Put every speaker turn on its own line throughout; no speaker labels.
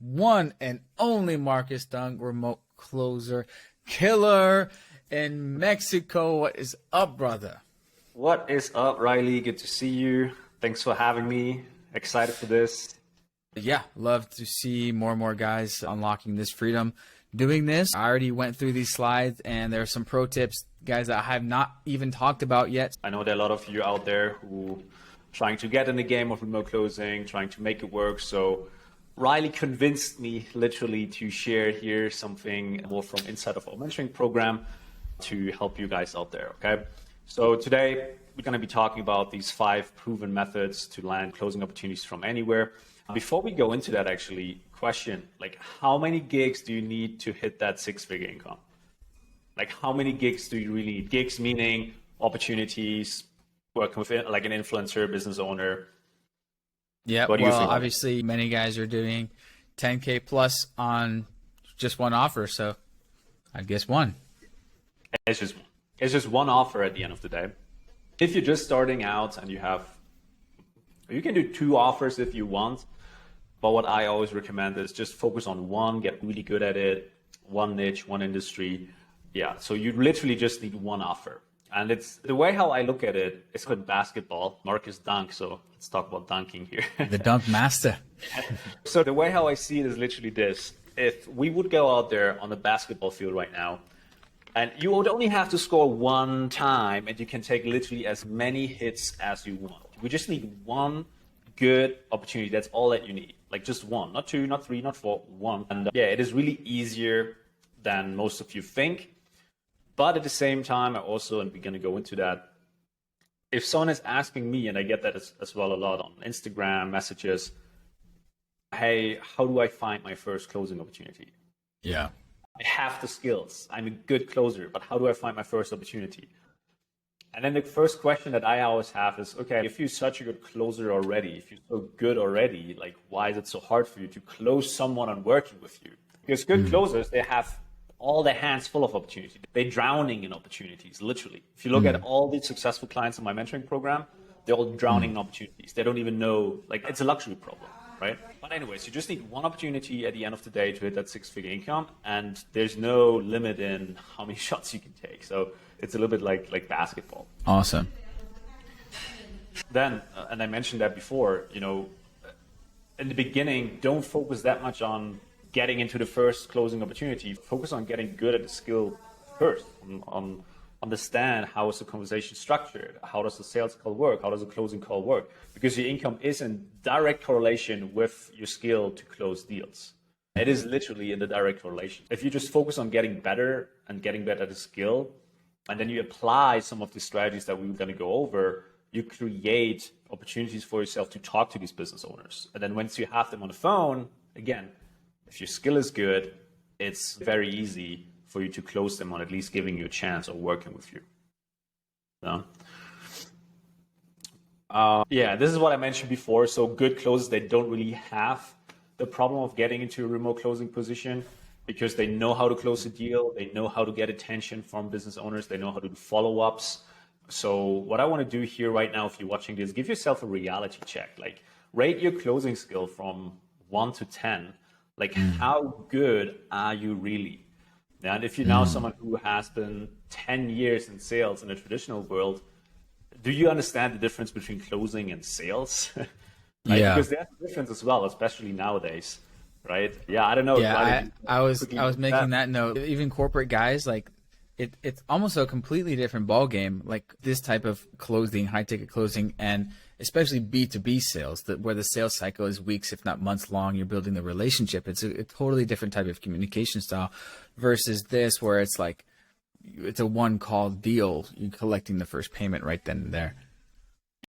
one and only Markus Dunk, remote closer killer in Mexico. What is up, brother?
What is up, Riley? Good to see you. Thanks for having me. Excited for this.
Yeah, love to see more and more guys unlocking this freedom doing this. I already went through these slides, and there are some pro tips, guys, that I have not even talked about yet.
I know there are a lot of you out there who trying to get in the game of remote closing, trying to make it work. So Riley convinced me literally to share here something more from inside of our mentoring program to help you guys out there, okay? So today we're going to be talking about these 5 proven methods to land closing opportunities from anywhere. Before we go into that, actually, question, like how many gigs do you need to hit that 6-figure income? Like how many gigs do you really need? Gigs meaning opportunities, working with like an influencer, business owner.
Yeah, well, obviously many guys are doing 10K plus on just one offer, so I guess one.
It's just one offer at the end of the day. If you're just starting out and you can do 2 offers if you want, but what I always recommend is just focus on one, get really good at it, one niche, one industry. Yeah, so you literally just need one offer. And it's the way how I look at it, it's called basketball, Markus Dunk. So let's talk about dunking here.
The dunk master.
So the way how I see it is literally this. If we would go out there on the basketball field right now, and you would only have to score one time, and you can take literally as many hits as you want. We just need one good opportunity. That's all that you need. Like just one, not 2, not 3, not 4, one. And yeah, it is really easier than most of you think. But at the same time, I also, and we're going to go into that, if someone is asking me, and I get that as well a lot on Instagram messages, hey, how do I find my first closing opportunity?
Yeah.
I have the skills. I'm a good closer, but how do I find my first opportunity? And then the first question that I always have is, okay, if you're such a good closer already, if you're so good already, like why is it so hard for you to close someone on working with you? Because good closers, they have all their hands full of opportunity. They're drowning in opportunities, literally. If you look at all the successful clients in my mentoring program, they're all drowning in opportunities. They don't even know, like it's a luxury problem, right? But anyways, you just need one opportunity at the end of the day to hit that 6-figure income, and there's no limit in how many shots you can take. So it's a little bit like basketball.
Awesome.
Then, and I mentioned that before, in the beginning, don't focus that much on getting into the first closing opportunity. Focus on getting good at the skill first, on understand how is the conversation structured, how does the sales call work, how does the closing call work, because your income is in direct correlation with your skill to close deals. It is literally in the direct correlation. If you just focus on getting better and getting better at the skill, and then you apply some of the strategies that we were going to go over, you create opportunities for yourself to talk to these business owners. And then once you have them on the phone, again, if your skill is good, it's very easy for you to close them on at least giving you a chance of working with you. Yeah, this is what I mentioned before. So good closers, they don't really have the problem of getting into a remote closing position because they know how to close a deal. They know how to get attention from business owners. They know how to do follow-ups. So what I want to do here right now, if you're watching this, give yourself a reality check. Like rate your closing skill from 1 to 10. Like how good are you really? And if you're now someone who has been 10 years in sales in the traditional world, do you understand the difference between closing and sales? Right?
Yeah.
Because there's a difference as well, especially nowadays, right? Yeah, I don't know.
Yeah, I was making that note. Even corporate guys, like it's almost a completely different ball game. Like this type of closing, high ticket closing, and especially B2B sales, where the sales cycle is weeks, if not months long. You're building the relationship. It's a totally different type of communication style versus this, where it's like it's a one call deal. You're collecting the first payment right then and there.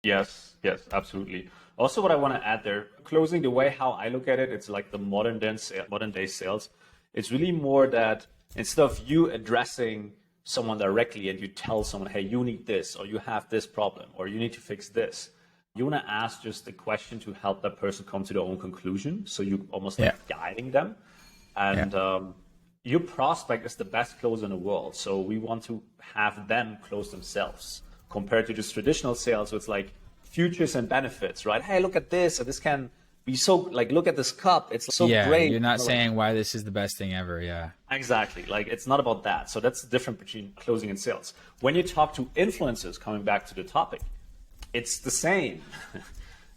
Yes, absolutely. Also, what I want to add there, closing, the way how I look at it, it's like the modern day sales. It's really more that instead of you addressing someone directly and you tell someone, hey, you need this, or you have this problem, or you need to fix this, you want to ask just a question to help that person come to their own conclusion. So you almost like guiding them. And your prospect is the best closer in the world. So we want to have them close themselves compared to just traditional sales. So it's like futures and benefits, right? Hey, look at this. So this can be so like, look at this cup. It's so great.
You're not saying why this is the best thing ever. Yeah.
Exactly. Like, it's not about that. So that's the difference between closing and sales. When you talk to influencers, coming back to the topic, it's the same.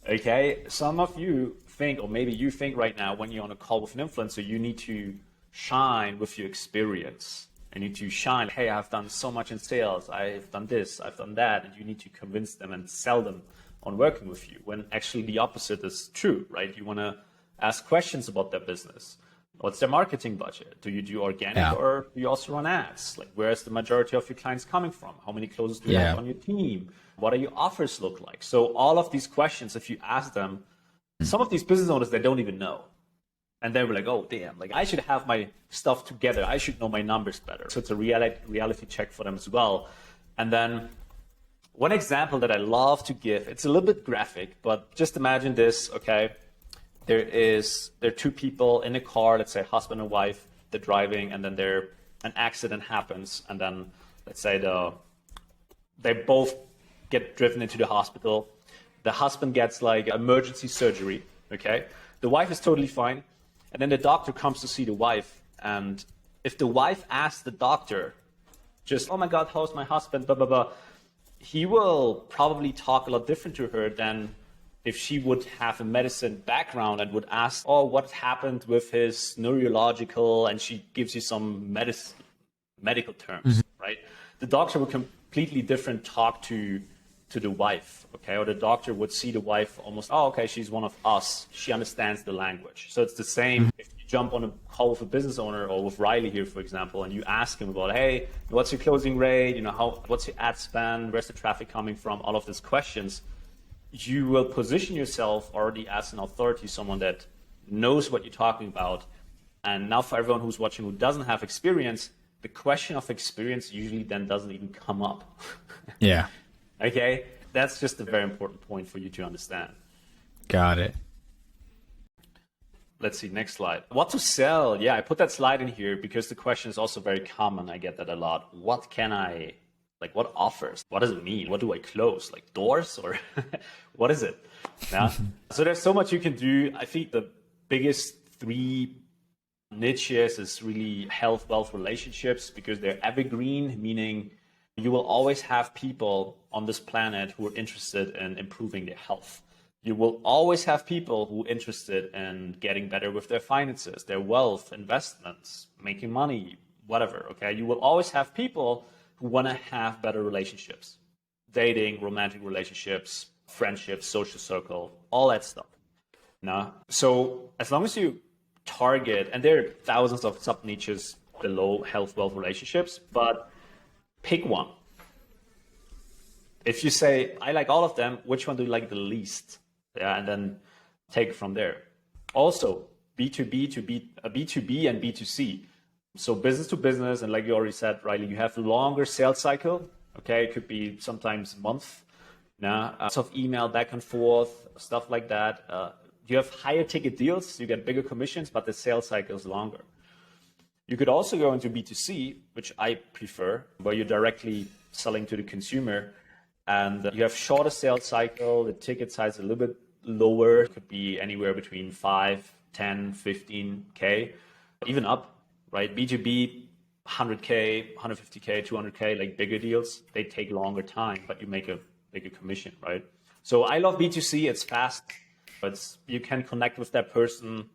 Okay. Some of you think, or maybe you think right now, when you're on a call with an influencer, you need to shine with your experience. You need to shine. Hey, I've done so much in sales. I've done this, I've done that. And you need to convince them and sell them on working with you, when actually the opposite is true, right? You want to ask questions about their business. What's their marketing budget? Do you do organic or do you also run ads? Like, where's the majority of your clients coming from? How many closes do you have on your team? What are your offers look like? So all of these questions, if you ask them, some of these business owners, they don't even know. And they were like, oh, damn, like, I should have my stuff together. I should know my numbers better. So it's a reality check for them as well. And then one example that I love to give, it's a little bit graphic, but just imagine this, okay? There are two people in a car, let's say husband and wife, they're driving, and then an accident happens, and then let's say they both get driven into the hospital. The husband gets like emergency surgery, okay? The wife is totally fine, and then the doctor comes to see the wife, and if the wife asks the doctor, just, oh my God, how's my husband, blah, blah, blah, he will probably talk a lot different to her than if she would have a medicine background and would ask, oh, what happened with his neurological, and she gives you some medical terms, right? The doctor would completely different talk to the wife, okay? Or the doctor would see the wife almost, oh, okay, she's one of us. She understands the language. So it's the same if you jump on a call with a business owner or with Riley here, for example, and you ask him about, hey, what's your closing rate? You know, what's your ad spend? Where's the traffic coming from? All of these questions. You will position yourself already as an authority, someone that knows what you're talking about. And now for everyone who's watching who doesn't have experience, the question of experience usually then doesn't even come up.
Yeah.
Okay? That's just a very important point for you to understand.
Got it.
Let's see, next slide. What to sell? Yeah, I put that slide in here because the question is also very common. I get that a lot. What offers? What does it mean? What do I close? Like doors or what is it? Yeah. So there's so much you can do. I think the biggest three niches is really health, wealth, relationships, because they're evergreen, meaning you will always have people on this planet who are interested in improving their health. You will always have people who are interested in getting better with their finances, their wealth, investments, making money, whatever, okay? You will always have people who want to have better relationships, dating, romantic relationships, friendships, social circle, all that stuff. Now, so as long as you target, and there are thousands of sub niches below health, wealth, relationships, but pick one. If you say, I like all of them, which one do you like the least? Yeah, and then take it from there. Also, B2B and B2C. So business to business, and like you already said, Riley, you have a longer sales cycle. Okay, it could be sometimes a month. Now, lots of email back and forth, stuff like that. You have higher ticket deals, you get bigger commissions, but the sales cycle is longer. You could also go into B2C, which I prefer, where you're directly selling to the consumer, and you have shorter sales cycle. The ticket size is a little bit lower. It could be anywhere between 5, 10, 15K, even up, right? B2B, 100K, 150K, 200K, like bigger deals, they take longer time, but you make a bigger commission, right? So I love B2C. It's fast. You can connect with that person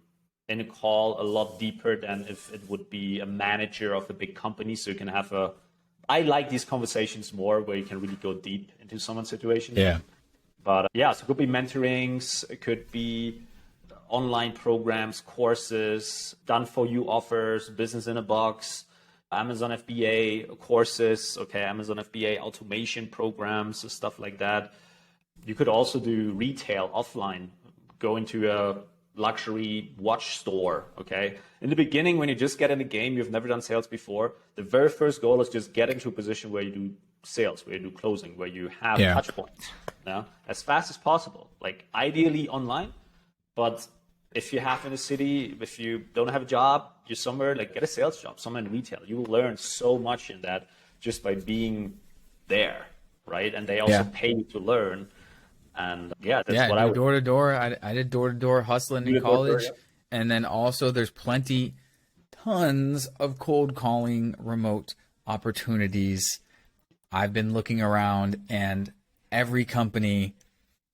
in a call a lot deeper than if it would be a manager of a big company. So you can have I like these conversations more where you can really go deep into someone's situation.
Yeah.
But so it could be mentorings, it could be online programs, courses, done for you offers, business in a box, Amazon FBA courses, okay, Amazon FBA automation programs, stuff like that. You could also do retail offline, go into a luxury watch store, okay? In the beginning, when you just get in the game, you've never done sales before, the very first goal is just get into a position where you do sales, where you do closing, where you have touch points, as fast as possible, like ideally online. But if you have in a city, if you don't have a job, you're somewhere, like get a sales job, somewhere in retail. You will learn so much in that just by being there, right? And they also pay you to learn. And yeah, that's what I would
door to door. I did door to door hustling in college. And then also there's tons of cold calling remote opportunities. I've been looking around and every company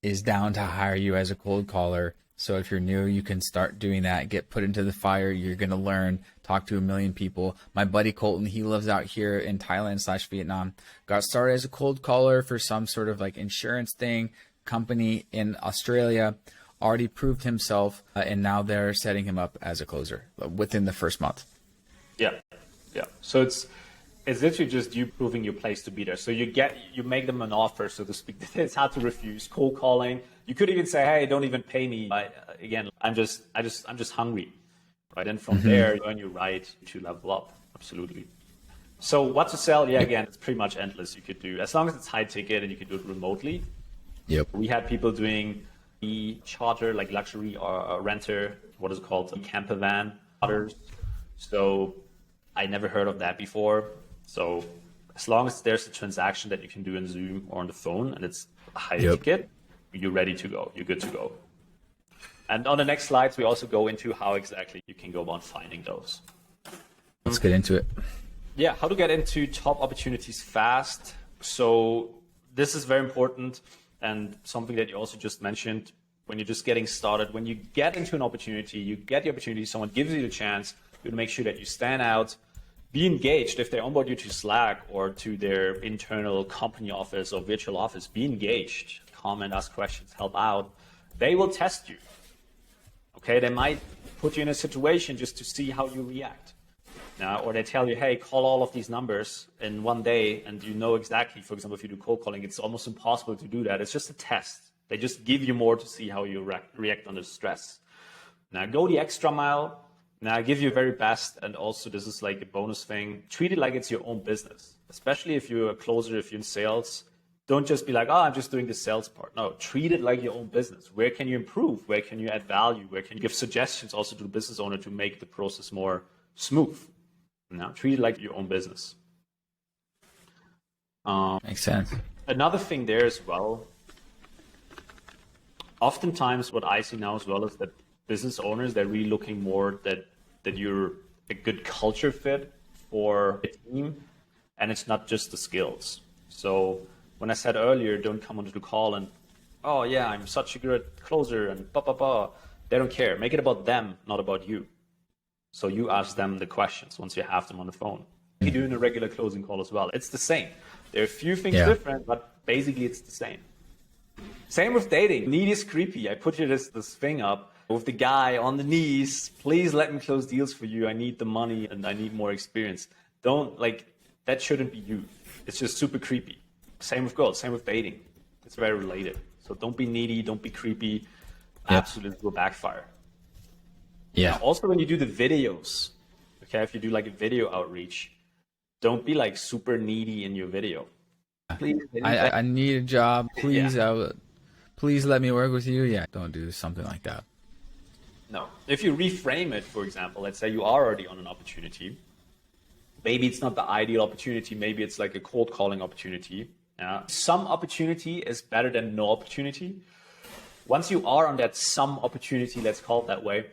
is down to hire you as a cold caller. So if you're new, you can start doing that, get put into the fire. You're going to learn, talk to a million people. My buddy Colton, he lives out here in Thailand/Vietnam, got started as a cold caller for some sort of like insurance thing, company in Australia, already proved himself, and now they're setting him up as a closer within the first month.
Yeah. So it's literally just you proving your place to be there. So you make them an offer, so to speak. It's hard to refuse. Cold calling. You could even say, "Hey, don't even pay me." Again, I'm just hungry, right? And from there, you earn your right to level up. Absolutely. So what to sell? Yeah, again, it's pretty much endless. You could do, as long as it's high ticket and you can do it remotely.
Yep.
We had people doing the charter, like luxury or renter, what is it called? A camper van. Others. So I never heard of that before. So as long as there's a transaction that you can do in Zoom or on the phone and it's a high ticket, you're ready to go. You're good to go. And on the next slides, we also go into how exactly you can go about finding those.
Let's get into it.
Yeah, how to get into top opportunities fast. So this is very important and something that you also just mentioned when you're just getting started. When you get into an opportunity, you get the opportunity, someone gives you the chance, you make sure that you stand out. Be engaged. If they onboard you to Slack or to their internal company office or virtual office, be engaged. Comment, ask questions, help out. They will test you. Okay, they might put you in a situation just to see how you react. Or they tell you, hey, call all of these numbers in one day, and you know exactly, for example, if you do cold calling, it's almost impossible to do that. It's just a test. They just give you more to see how you react under stress. Now, go the extra mile. Now, I give you your very best, and also this is like a bonus thing. Treat it like it's your own business, especially if you're a closer, if you're in sales. Don't just be like, oh, I'm just doing the sales part. No, treat it like your own business. Where can you improve? Where can you add value? Where can you give suggestions also to the business owner to make the process more smooth? Now, treat it like your own business.
Makes sense.
Another thing there as well, oftentimes what I see now as well is that business owners, they're really looking more that you're a good culture fit for a team, and it's not just the skills. So when I said earlier, don't come onto the call and, oh yeah, I'm such a good closer and blah, blah, blah. They don't care. Make it about them, not about you. So you ask them the questions once you have them on the phone. You do in a regular closing call as well. It's the same. There are a few things different, but basically it's the same. Same with dating. Need is creepy. I put you this thing up with the guy on the knees. Please let me close deals for you. I need the money and I need more experience. That shouldn't be you. It's just super creepy. Same with girls, same with dating. It's very related. So don't be needy, don't be creepy. Absolutely will backfire.
Yeah.
Now, also, when you do the videos, okay, if you do like a video outreach, don't be like super needy in your video. Please,
I need a job. Please, please let me work with you. Yeah, don't do something like that.
No. If you reframe it, for example, let's say you are already on an opportunity. Maybe it's not the ideal opportunity. Maybe it's like a cold calling opportunity. Some opportunity is better than no opportunity. Once you are on that some opportunity, let's call it that way,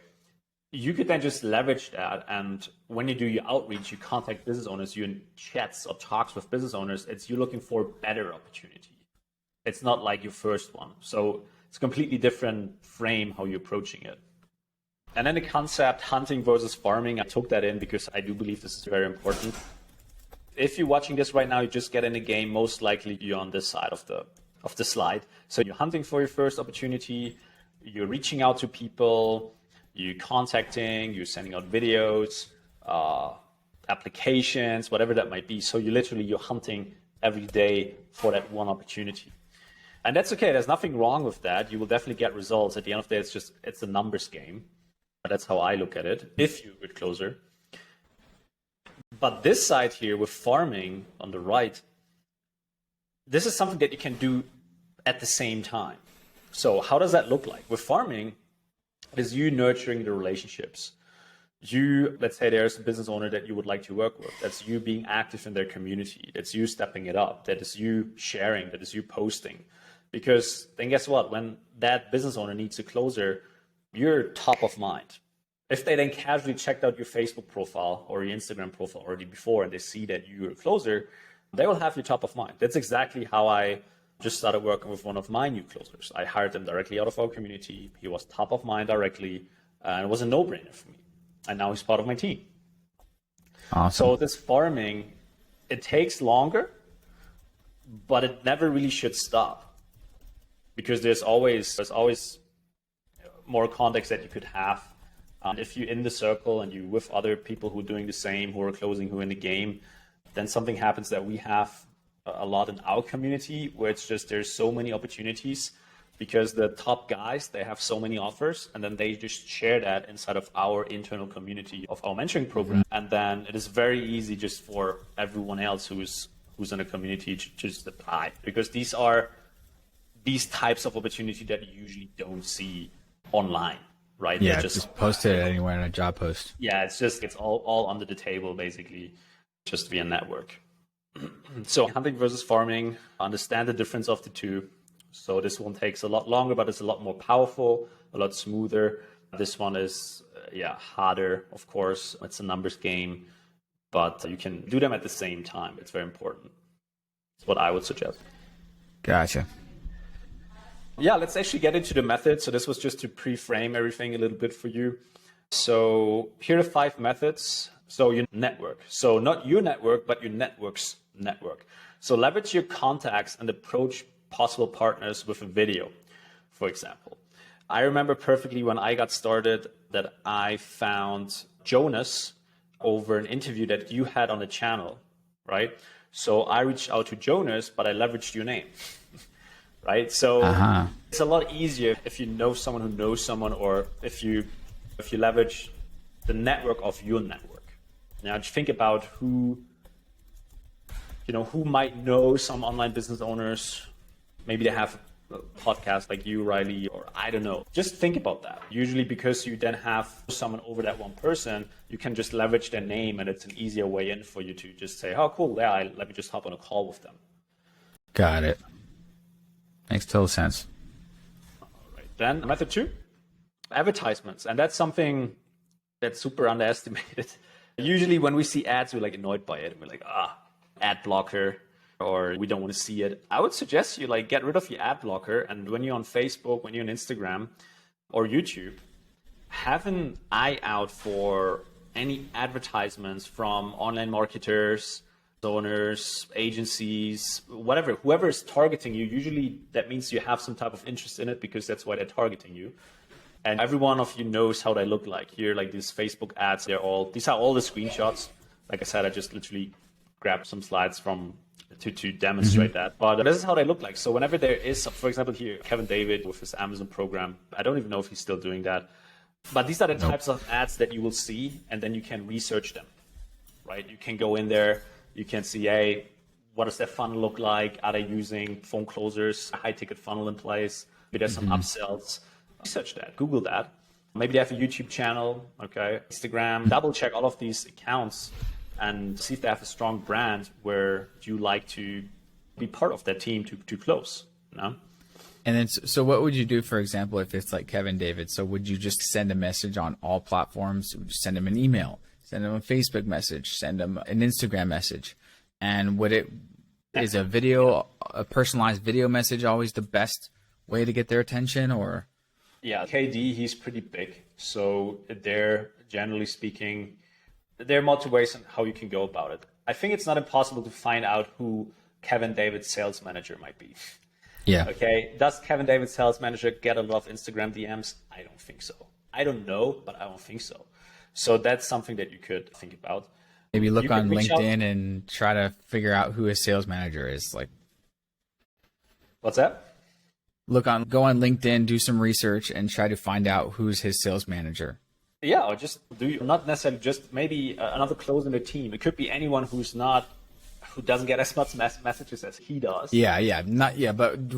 you could then just leverage that. And when you do your outreach, you contact business owners, you're in chats or talks with business owners, you're looking for a better opportunity. It's not like your first one. So it's a completely different frame how you're approaching it. And then the concept hunting versus farming, I took that in because I do believe this is very important. If you're watching this right now, you just get in the game, most likely you're on this side of the slide. So you're hunting for your first opportunity, you're reaching out to people, you're contacting, you're sending out videos, applications, whatever that might be. So you're hunting every day for that one opportunity. And that's okay. There's nothing wrong with that. You will definitely get results. At the end of the day, it's a numbers game. That's how I look at it, if you're a good closer. But this side here with farming on the right, this is something that you can do at the same time. So how does that look like? With farming, it is you nurturing the relationships. Let's say there's a business owner that you would like to work with. That's you being active in their community. That's you stepping it up. That is you sharing. That is you posting. Because then guess what? When that business owner needs a closer, you're top of mind. If they then casually checked out your Facebook profile or your Instagram profile already before and they see that you're a closer, they will have you top of mind. That's exactly how I just started working with one of my new closers. I hired him directly out of our community. He was top of mind directly, and it was a no-brainer for me. And now he's part of my team.
Awesome.
So this farming, it takes longer, but it never really should stop, because there's always more context that you could have. If you're in the circle and you're with other people who are doing the same, who are closing, who are in the game, then something happens that we have a lot in our community, where it's just there's so many opportunities because the top guys, they have so many offers, and then they just share that inside of our internal community of our mentoring program. And then it is very easy just for everyone else who's in a community to just apply, because these are these types of opportunity that you usually don't see online. Right?
Yeah, just post it anywhere in a job post.
Yeah, it's all under the table, basically, just via network. So hunting versus farming, understand the difference of the two. So this one takes a lot longer, but it's a lot more powerful, a lot smoother. This one is, harder, of course. It's a numbers game, but you can do them at the same time. It's very important. That's what I would suggest.
Gotcha.
Yeah, let's actually get into the method. So this was just to pre-frame everything a little bit for you. So here are 5 methods. So your network. So not your network, but your network's network. So leverage your contacts and approach possible partners with a video, for example. I remember perfectly when I got started that I found Jonas over an interview that you had on the channel, right? So I reached out to Jonas, but I leveraged your name. Right? So it's a lot easier if you know someone who knows someone, or if you leverage the network of your network. Now just think about who might know some online business owners. Maybe they have a podcast like you, Riley, or I don't know. Just think about that. Usually because you then have someone over that one person, you can just leverage their name, and it's an easier way in for you to just say, oh, cool, yeah, let me just hop on a call with them.
Got it. Makes total sense.
All right. Then method 2, advertisements. And that's something that's super underestimated. Usually when we see ads, we're like annoyed by it. We're like, ad blocker, or we don't want to see it. I would suggest you get rid of your ad blocker. And when you're on Facebook, when you're on Instagram or YouTube, have an eye out for any advertisements from online marketers, owners, agencies, whatever, whoever is targeting you. Usually that means you have some type of interest in it, because that's why they're targeting you. And every one of you knows how they look like. Here, like these Facebook ads, these are all the screenshots. Like I said, I just literally grabbed some slides to demonstrate that. But this is how they look like. So whenever there is, for example, here, Kevin David with his Amazon program, I don't even know if he's still doing that. But these are the types of ads that you will see, and then you can research them, right? You can go in there. You can see, hey, what does their funnel look like? Are they using phone closers, a high-ticket funnel in place? Maybe there's some upsells. Research that. Google that. Maybe they have a YouTube channel, okay? Instagram. Double-check all of these accounts and see if they have a strong brand where you like to be part of that team to close, you know?
And then, so what would you do, for example, if it's like Kevin David? So would you just send a message on all platforms? Would you send him an email? Send them a Facebook message, send them an Instagram message. And is a personalized video message always the best way to get their attention, or?
Yeah, KD, he's pretty big. So generally speaking, there are multiple ways on how you can go about it. I think it's not impossible to find out who Kevin David's sales manager might be.
Yeah.
Okay. Does Kevin David's sales manager get a lot of Instagram DMs? I don't think so. I don't know, but I don't think so. So that's something that you could think about.
Maybe look on LinkedIn and try to figure out who his sales manager is.
What's that?
Go on LinkedIn, do some research, and try to find out who's his sales manager.
Yeah, or just not necessarily just maybe another close in the team. It could be anyone who doesn't get as much messages as he does.
But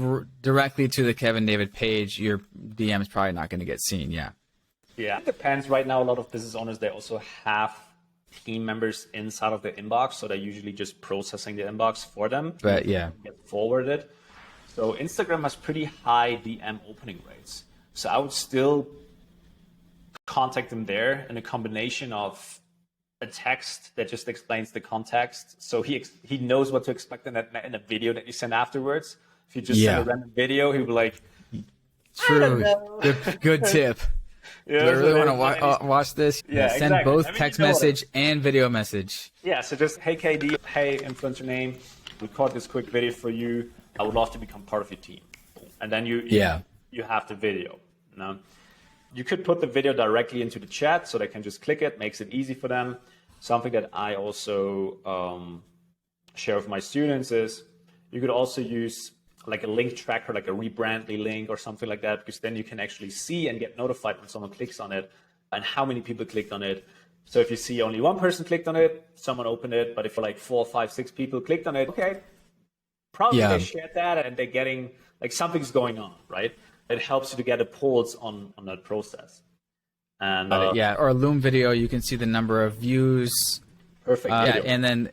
directly to the Kevin David page, your DM is probably not going to get seen. Yeah.
Yeah, it depends. Right now, a lot of business owners, they also have team members inside of their inbox, so they're usually just processing the inbox for them.
But yeah,
get forwarded. So Instagram has pretty high DM opening rates. So I would still contact them there in a combination of a text that just explains the context. So he knows what to expect in a video that you send afterwards. If you just send a random video, he'll be like,
true. Good tip. Do I really want to watch this?
Yeah,
send
exactly.
both text message and video message.
Yeah, so just, hey KD, hey influencer name, record this quick video for you. I would love to become part of your team. And then you have the video. Now, you could put the video directly into the chat so they can just click it, makes it easy for them. Something that I also share with my students is you could also use like a link tracker, like a Rebrandly link or something like that, because then you can actually see and get notified when someone clicks on it and how many people clicked on it. So if you see only one person clicked on it, someone opened it, but if like 4, 5, 6 people clicked on it, okay, probably they shared that and they're getting, like something's going on, right? It helps you to get a pulse on that process. And
or a Loom video, you can see the number of views.
Perfect.
And then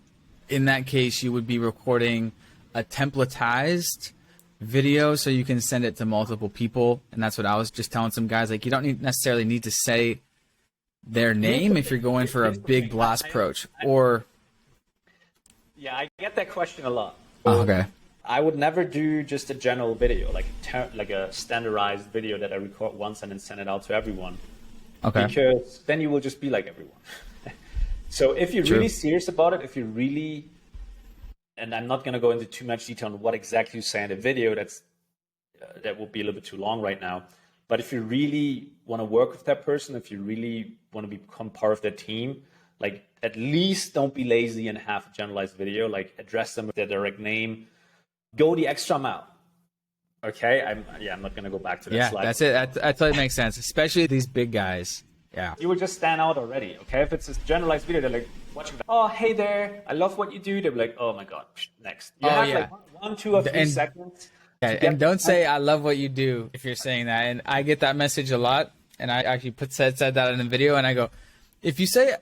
in that case, you would be recording a templatized video so you can send it to multiple people. And that's what I was just telling some guys, like you don't necessarily need to say their name if you're going for a big blast approach. Or
I get that question a lot.
Okay.
I would never do just a general video, like a standardized video that I record once and then send it out to everyone.
Okay.
Because then you will just be like everyone. So if you're really serious about it, if you really, and I'm not going to go into too much detail on what exactly you say in the video, that would be a little bit too long right now. But if you really want to work with that person, if you really want to become part of their team, like at least don't be lazy and have a generalized video, like address them with their direct name. Go the extra mile. Okay, I'm not gonna go back to that slide.
Yeah, that's it. I thought it makes sense, especially these big guys. Yeah,
you will just stand out already. Okay, if it's a generalized video, they're like watching. Oh, hey there, I love what you do. They're like, oh my god, next. You have like 1, 2, or 3 seconds.
Yeah, and don't say I love what you do if you're saying that. And I get that message a lot, and I actually said that in the video, and I go, if you say,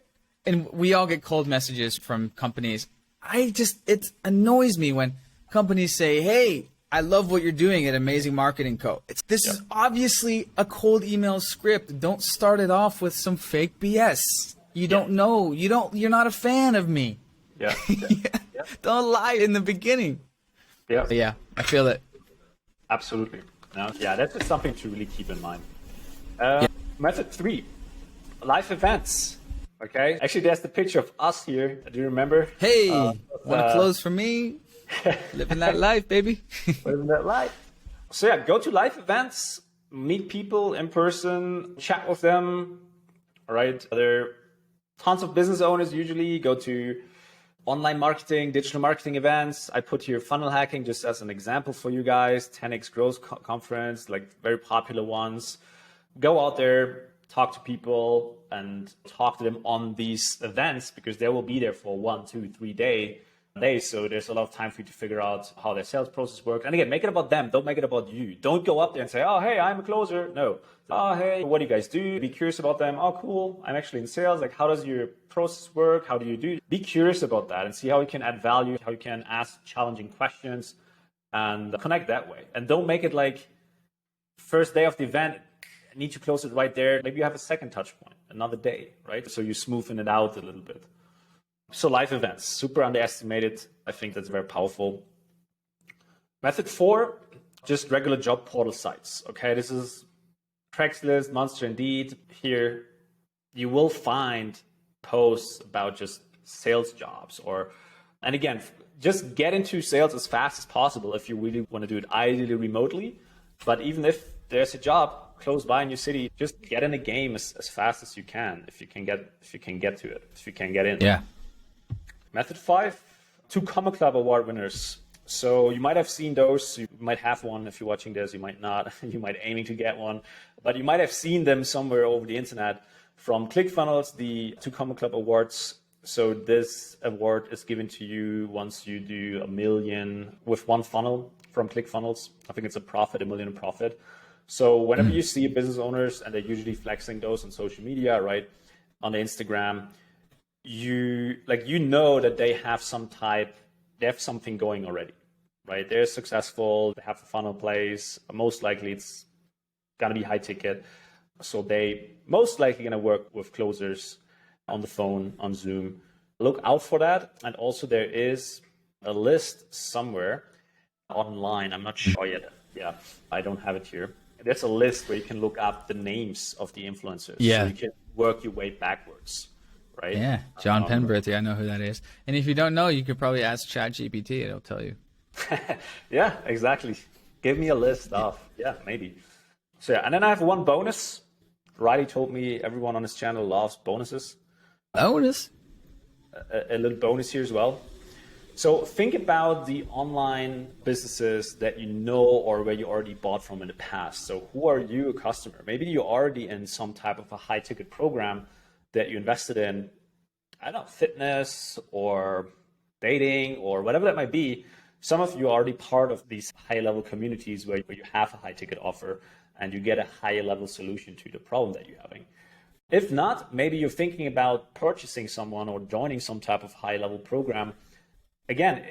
and we all get cold messages from companies. It annoys me when companies say, hey, I love what you're doing at Amazing Marketing Co. This is obviously a cold email script. Don't start it off with some fake BS. You don't know. You're not a fan of me.
Yeah.
Don't lie in the beginning.
Yeah.
But yeah, I feel it.
Absolutely. No? Yeah, that's just something to really keep in mind. Method 3, live events. Okay. Actually, there's the picture of us here. Do you remember?
Hey, want to close for me? Living that life, baby.
Living that life. So yeah, go to live events, meet people in person, chat with them. All right. There are tons of business owners usually go to online marketing, digital marketing events. I put here funnel hacking just as an example for you guys. 10x Growth Conference, like very popular ones. Go out there, talk to people and talk to them on these events because they will be there for 1, 2, 3 days. So there's a lot of time for you to figure out how their sales process works. And again, make it about them. Don't make it about you. Don't go up there and say, oh, hey, I'm a closer. No. Oh, hey, what do you guys do? Be curious about them. Oh, cool. I'm actually in sales. Like, how does your process work? How do you do? Be curious about that and see how you can add value, how you can ask challenging questions and connect that way. And don't make it like first day of the event, need to close it right there. Maybe you have a second touch point, another day, right? So you smoothen it out a little bit. So live events, super underestimated. I think that's very powerful. Method 4, just regular job portal sites. Okay, this is Craigslist, Monster, Indeed. Here, you will find posts about just sales jobs and again, just get into sales as fast as possible if you really want to do it, ideally remotely. But even if there's a job close by in your city, just get in the game as fast as you can if you can get to it, if you can get in.
Yeah.
Method 5, 2 Comma Club Award winners. So you might have seen those. You might have one if you're watching this. You might not. You might aiming to get one. But you might have seen them somewhere over the internet. From ClickFunnels, the 2 Comma Club Awards. So this award is given to you once you do 1 million with one funnel from ClickFunnels. I think it's $1 million in profit. So whenever you see business owners, and they're usually flexing those on social media, right, on the Instagram, you know that they have something going already. right? They're successful, they have a funnel in place. Most likely it's going to be high ticket. So they most likely going to work with closers on the phone, on Zoom. Look out for that. And also there is a list somewhere online. I'm not sure yet. Yeah, I don't have it here. There's a list where you can look up the names of the influencers.
Yeah.
So you can work your way backwards, right?
Yeah, John Penberthy, I know who that is. And if you don't know, you could probably ask ChatGPT, it'll tell you.
Yeah, exactly. Give me a list of, maybe. So yeah, and then I have one bonus. Riley told me everyone on his channel loves bonuses.
Bonus?
A little bonus here as well. So think about the online businesses that you know or where you already bought from in the past. So who are you a customer? Maybe you're already in some type of a high ticket program that you invested in, I don't know, fitness or dating or whatever that might be. Some of you are already part of these high level communities where you have a high ticket offer and you get a higher level solution to the problem that you're having. If not, maybe you're thinking about purchasing someone or joining some type of high level program. Again,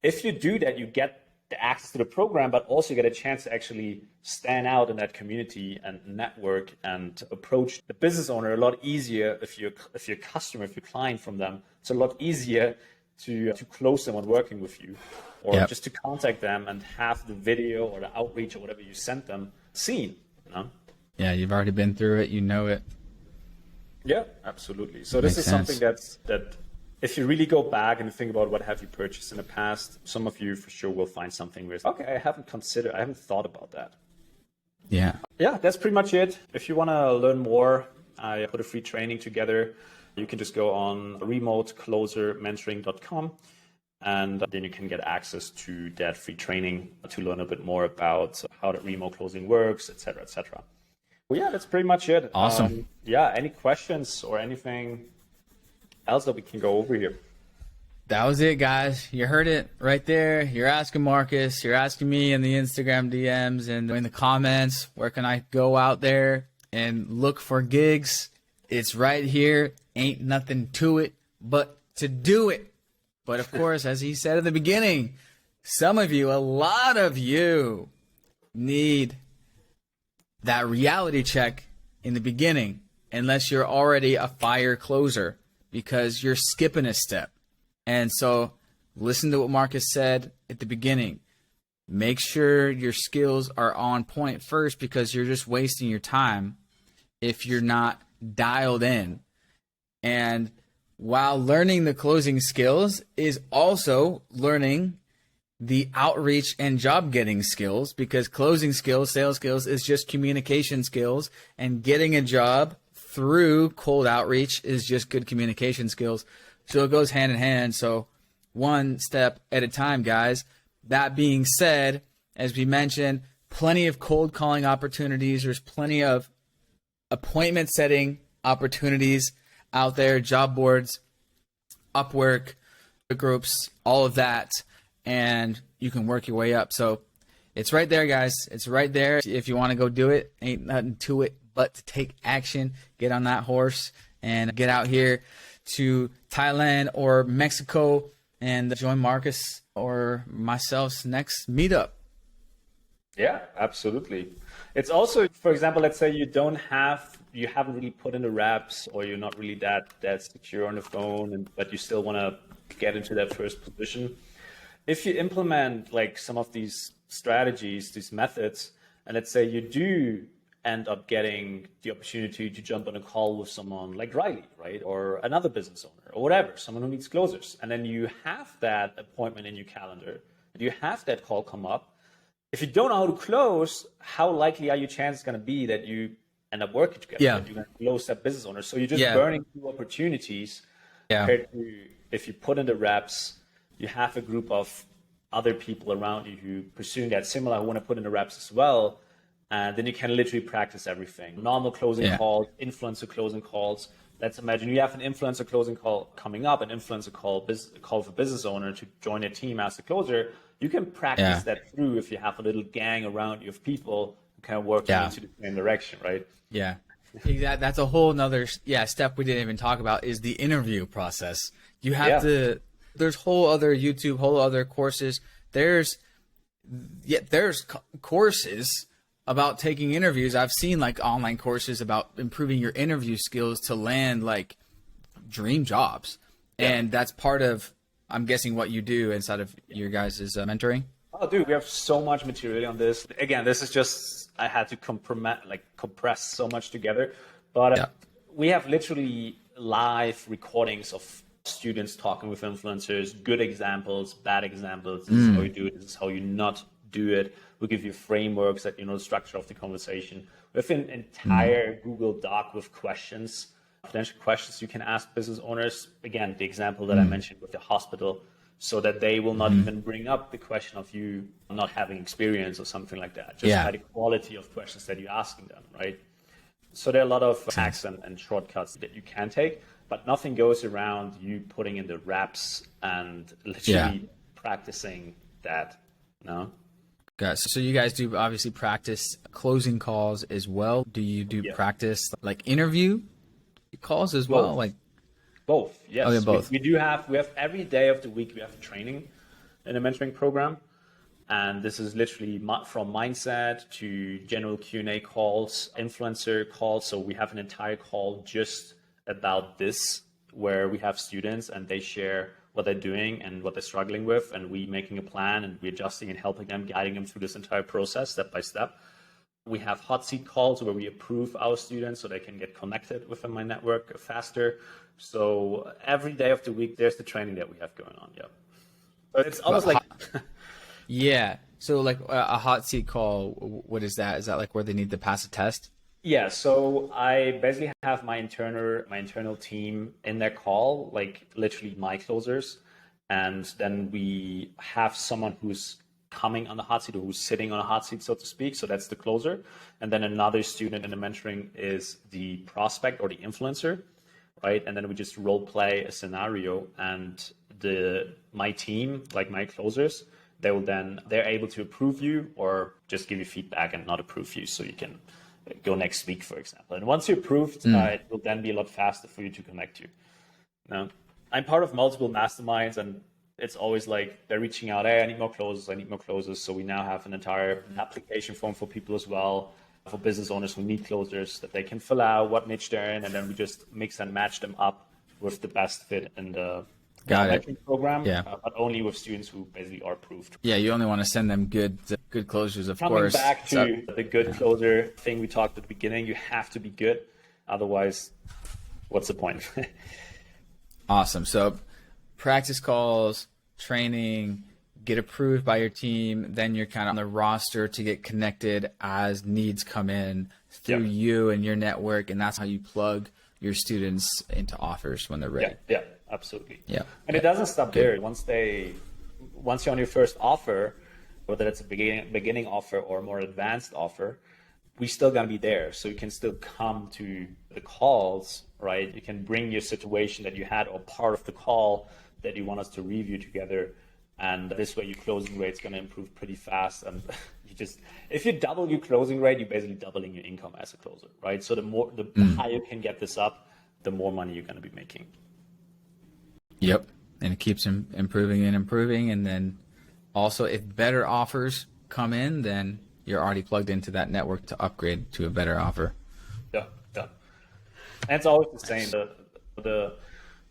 if you do that, you get the access to the program, but also get a chance to actually stand out in that community and network and approach the business owner a lot easier if you're a customer, if you're a client from them. It's a lot easier to close them on working with you, or just to contact them and have the video or the outreach or whatever you sent them seen. You know?
Yeah, you've already been through it, you know it.
Yeah, absolutely. So this is something that if you really go back and think about what have you purchased in the past, some of you for sure will find something where it's, okay, I haven't thought about that.
Yeah.
Yeah, that's pretty much it. If you want to learn more, I put a free training together. You can just go on remoteclosermentoring.com and then you can get access to that free training to learn a bit more about how the remote closing works, et cetera, et cetera. Well, yeah, that's pretty much it.
Awesome.
Any questions or anything else that we can go over here?
That was it, guys. You heard it right there. You're asking Marcus, you're asking me in the Instagram DMs and in the comments, where can I go out there and look for gigs? It's right here. Ain't nothing to it but to do it. But of course, as he said at the beginning, some of you, a lot of you, need that reality check in the beginning, unless you're already a fire closer, because you're skipping a step. And so listen to what Marcus said at the beginning. Make sure your skills are on point first, because you're just wasting your time if you're not dialed in. And while learning the closing skills is also learning the outreach and job getting skills, because closing skills, sales skills, is just communication skills, and getting a job through cold outreach is just good communication skills. So it goes hand in hand. So one step at a time, guys. That being said, as we mentioned, plenty of cold calling opportunities. There's plenty of appointment setting opportunities out there, job boards, Upwork, groups, all of that. And you can work your way up. So it's right there, guys. It's right there. If you want to go do it, ain't nothing to it but to take action, get on that horse and get out here to Thailand or Mexico and join Marcus or myself's next meetup.
Yeah, absolutely. It's also, for example, let's say you haven't really put in the reps, or you're not really that secure on the phone, but you still want to get into that first position. If you implement like some of these strategies, these methods, and let's say you do end up getting the opportunity to jump on a call with someone like Riley, right? Or another business owner or whatever, someone who needs closers. And then you have that appointment in your calendar, and you have that call come up. If you don't know how to close, how likely are your chances going to be that you end up working together, that you're going to close that business owner? So you're just burning through opportunities compared to if you put in the reps, you have a group of other people around you who pursuing that similar, who want to put in the reps as well. And then you can literally practice everything. Normal closing calls, influencer closing calls. Let's imagine you have an influencer closing call coming up, an influencer call for business owner to join a team as a closer. You can practice that through if you have a little gang around you of people who kind of working into the same direction, right?
Yeah. That's a whole nother step we didn't even talk about, is the interview process. You have to, there's whole other YouTube, whole other courses there's courses about taking interviews. I've seen like online courses about improving your interview skills to land like dream jobs. Yeah. And that's part of, I'm guessing, what you do inside of your guys' mentoring.
Oh, dude, we have so much material on this. Again, this is just, I had to compress so much together. But we have literally live recordings of students talking with influencers, good examples, bad examples. This is how you do it. This is how you not do it. We'll give you frameworks that you know the structure of the conversation. We have an entire Google Doc with questions, potential questions you can ask business owners. Again, the example that I mentioned with the hospital, so that they will not even bring up the question of you not having experience or something like that. Just by the quality of questions that you're asking them, right? So there are a lot of hacks and shortcuts that you can take, but nothing goes around you putting in the reps and literally practicing that. No.
So you guys do obviously practice closing calls as well. Do you do practice like interview calls as well? Like
both. Yes.
Oh, yeah, both.
We have every day of the week we have training in a mentoring program, and this is literally from mindset to general Q&A calls, influencer calls. So we have an entire call just about this, where we have students and they share what they're doing and what they're struggling with, and we making a plan and we're adjusting and helping them, guiding them through this entire process step by step. We have hot seat calls where we approve our students so they can get connected within my network faster. So every day of the week, there's the training that we have going on. Yeah. But it's almost like...
yeah. So like a hot seat call, what is that? Is that like where they need to pass a test?
Yeah, so I basically have my internal team in their call, like literally my closers, and then we have someone who's coming on the hot seat or who's sitting on a hot seat, so to speak. So that's the closer, and then another student in the mentoring is the prospect or the influencer, right? And then we just role play a scenario, and my team, like my closers, they're able to approve you or just give you feedback and not approve you, so you can go next week, for example. And once you're approved, it will then be a lot faster for you to connect you. Now, I'm part of multiple masterminds, and it's always like they're reaching out, hey, I need more closers. So we now have an entire application form for people as well, for business owners who need closers, that they can fill out what niche they're in, and then we just mix and match them up with the best fit in the mentoring program, but only with students who basically are approved.
Yeah, you only want to send them good closers, of course.
Coming back to the good closer thing we talked at the beginning, you have to be good. Otherwise, what's the point?
Awesome. So practice calls, training, get approved by your team, then you're kind of on the roster to get connected as needs come in through you and your network, and that's how you plug your students into offers when they're ready.
Yeah. Absolutely.
Yeah.
And it doesn't stop there. Once you're on your first offer, whether it's a beginning offer or a more advanced offer, we still gonna be there. So you can still come to the calls, right? You can bring your situation that you had or part of the call that you want us to review together. And this way your closing rate's gonna improve pretty fast. And if you double your closing rate, you're basically doubling your income as a closer, right? So the higher you can get this up, the more money you're gonna be making.
Yep. And it keeps improving. And then also if better offers come in, then you're already plugged into that network to upgrade to a better offer.
Yeah. And it's always the same. The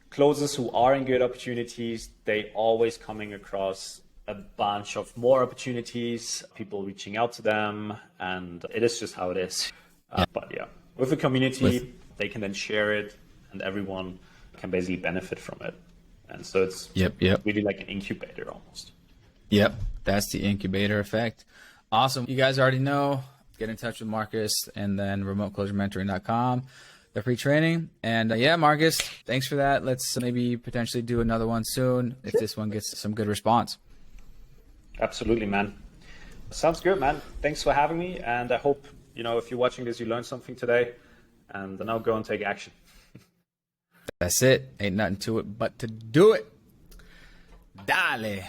closers who are in good opportunities, they always coming across a bunch of more opportunities, people reaching out to them, and it is just how it is. But with the community, they can then share it and everyone can basically benefit from it. And so it's really like an incubator almost.
Yep, that's the incubator effect. Awesome. You guys already know, get in touch with Markus and then remoteclosermentoring.com, the free training. And Markus, thanks for that. Let's maybe potentially do another one soon if this one gets some good response.
Absolutely, man. Sounds good, man. Thanks for having me. And I hope, if you're watching this, you learned something today. And now go and take action.
That's it. Ain't nothing to it but to do it. Dale.